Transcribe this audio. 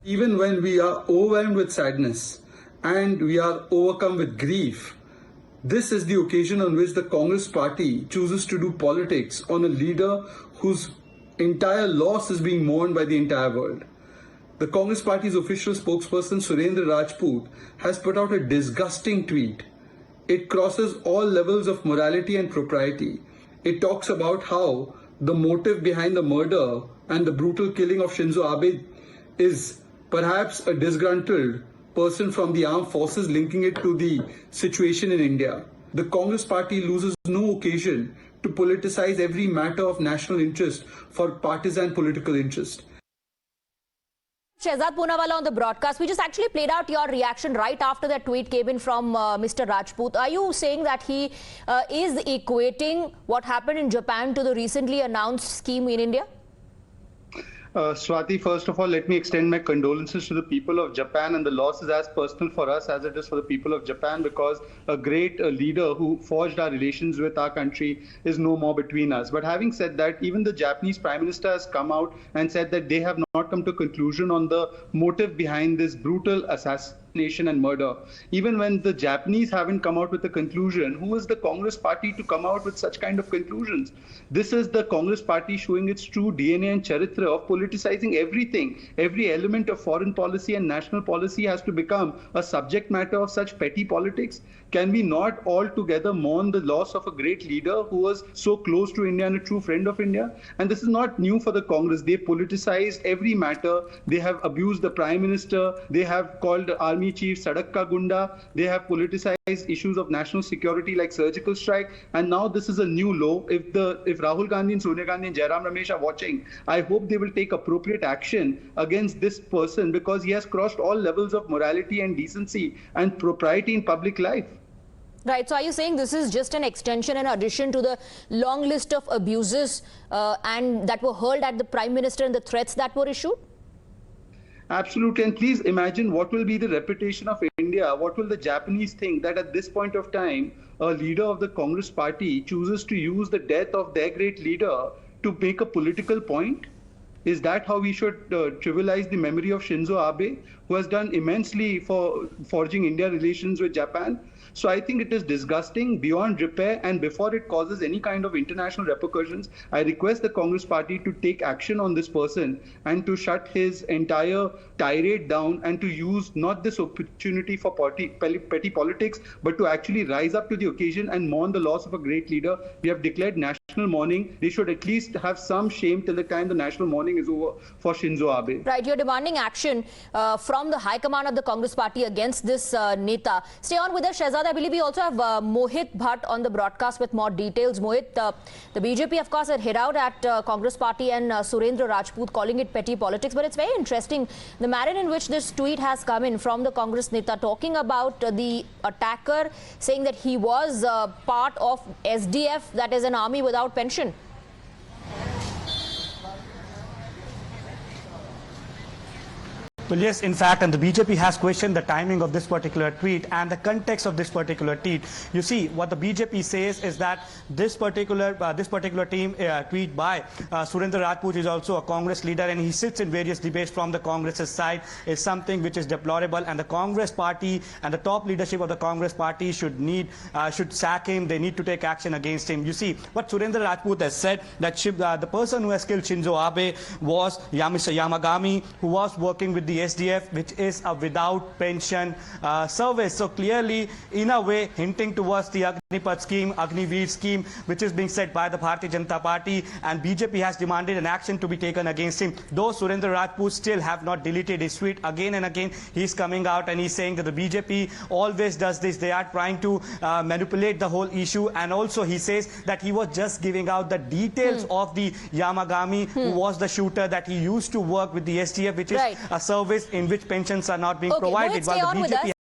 Even when we are overwhelmed with sadness and we are overcome with grief, this is the occasion on which the Congress party chooses to do politics on a leader whose entire loss is being mourned by the entire world. The Congress party's official spokesperson Surendra Rajput has put out a disgusting tweet. It crosses all levels of morality and propriety. It talks about how the motive behind the murder and the brutal killing of Shinzo Abe is perhaps a disgruntled person from the armed forces, linking it to the situation in India. The Congress party loses no occasion to politicize every matter of national interest for partisan political interest. Shehzad Poonawalla on the broadcast, we just actually played out your reaction right after that tweet came in from Mr. Rajput. Are you saying that he is equating what happened in Japan to the recently announced scheme in India? Swati, first of all, let me extend my condolences to the people of Japan, and the loss is as personal for us as it is for the people of Japan, because a great leader who forged our relations with our country is no more between us. But having said that, even the Japanese Prime Minister has come out and said that they have not come to conclusion on the motive behind this brutal assassination and murder. Even when the Japanese haven't come out with a conclusion, who is the Congress party to come out with such kind of conclusions? This is the Congress party showing its true DNA and charitra of politicizing everything. Every element of foreign policy and national policy has to become a subject matter of such petty politics. Can we not all together mourn the loss of a great leader who was so close to India and a true friend of India? And this is not new for the Congress. They politicized every matter. They have abused the Prime Minister. They have called the Army Chief Sadakka Gunda. They have politicized issues of national security like surgical strike. And now this is a new low. If Rahul Gandhi and Sonia Gandhi and Jairam Ramesh are watching, I hope they will take appropriate action against this person, because he has crossed all levels of morality and decency and propriety in public life. Right. So are you saying this is just an extension and addition to the long list of abuses and that were hurled at the Prime Minister and the threats that were issued? Absolutely. And please imagine what will be the reputation of India. What will the Japanese think that at this point of time, a leader of the Congress party chooses to use the death of their great leader to make a political point? Is that how we should trivialize the memory of Shinzo Abe, who has done immensely for forging India relations with Japan? So I think it is disgusting, beyond repair, and before it causes any kind of international repercussions, I request the Congress party to take action on this person and to shut his entire tirade down, and to use not this opportunity for petty politics, but to actually rise up to the occasion and mourn the loss of a great leader. We have declared national mourning. They should at least have some shame till the time the national mourning is over for Shinzo Abe. Right, you're demanding action from the High Command of the Congress party against this Neta. Stay on with us, Shehzad. I believe we also have Mohit Bhatt on the broadcast with more details. Mohit, the BJP, of course, had hit out at Congress party and Surendra Rajput, calling it petty politics. But it's very interesting, the manner in which this tweet has come in from the Congress Neta, talking about the attacker, saying that he was part of SDF, that is an army without pension. Well, yes, in fact, and the BJP has questioned the timing of this particular tweet and the context of this particular tweet. You see, what the BJP says is that this particular tweet by Surendra Rajput is also a Congress leader, and he sits in various debates from the Congress's side, is something which is deplorable, and the Congress party and the top leadership of the Congress party should sack him. They need to take action against him. You see, what Surendra Rajput has said, that the person who has killed Shinzo Abe was Mr. Yamagami, who was working with the SDF, which is a without pension service. So clearly, in a way, hinting towards the Agnipath scheme, Agniveer scheme, which is being said by the Bharatiya Janata Party, and BJP has demanded an action to be taken against him. Though Surendra Rajput still have not deleted his tweet, again and again he's coming out and he's saying that the BJP always does this. They are trying to manipulate the whole issue, and also he says that he was just giving out the details of the Yamagami, who was the shooter, that he used to work with the SDF, which is a service in which pensions are not being provided. Mohit, stay on with us.